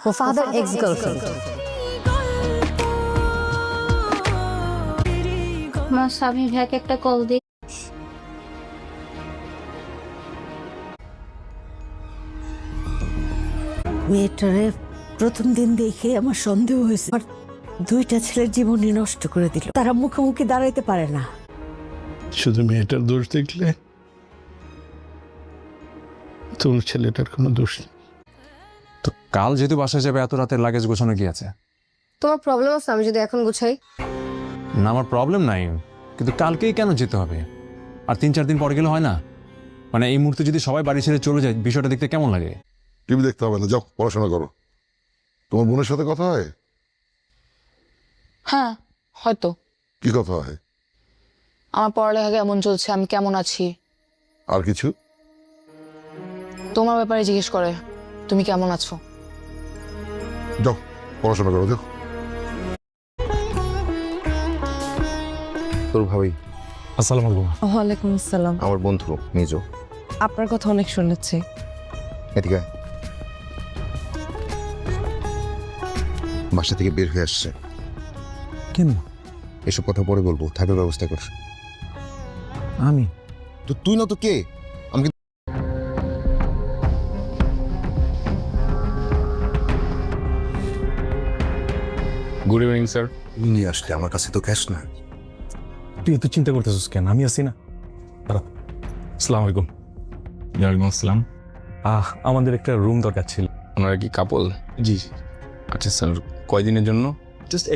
ও father ex girlfriend. আমার স্বামী ভাইকে একটা কল দিই। মেয়েটারে প্রথম দিন দেখে আমার সন্দেহ হয়েছে, আর দুইটা ছেলের জীবনই নষ্ট করে দিল। তারা মুখোমুখি দাঁড়াইতে পারে না। শুধু মেয়েটার দোষ দেখলে তোর ছেলেটার কোনো দোষ নেই। তো কাল যেহেতু বাসায় যাবে, এত রাতের লাগেজ গোছানো কি আছে? তোমার প্রবলেম আছে আমি যদি এখন গুছাই? না, আমার প্রবলেম নাই, কিন্তু কালকেই কেন যেতে হবে? আর 3-4 দিন পরে গেলে হয় না? মানে এই মুহূর্তে যদি সবাই বাড়ি ছেড়ে চলে যায়, বিষয়টা দেখতে কেমন লাগে? টিভি দেখতে হবে না, যাও পড়াশোনা করো। তোমার বোনের সাথে কথা হয়? হ্যাঁ, হয়তো। কি কথা হয়? আমার পড়ালেখা কেমন চলছে, আমি কেমন আছি, আর কিছু? তোমার ব্যাপারে জিজ্ঞেস করে তুমি কেমন আছো। যাও পড়াশোনা করো, দেখো। তোর ভাবি আসসালামু আলাইকুম। ওয়ালাইকুম আসসালাম। আমার বন্ধু মিজো। আপনার কথা অনেক শুনেছি। এদিকে আয়। বাসা থেকে বের হয়ে আসছে। কেন? এসব কথা পরে বলবো, থাকার ব্যবস্থা কর। আমি তো তুই না তো কে? আমাকে গুড ইভিনিং স্যার। নিয়ে আসলে আমার কাছে তো ক্যাশ না। তুই এত চিন্তা করতেছিস কেন? আমি আছি না। আসসালামু আলাইকুম। ওয়ালাইকুম আসসালাম। আমাদের একটা রুম দরকার ছিল। ওনারা কি কাপল? জি। আচ্ছা স্যার, কয়দিনের জন্য? জাস্ট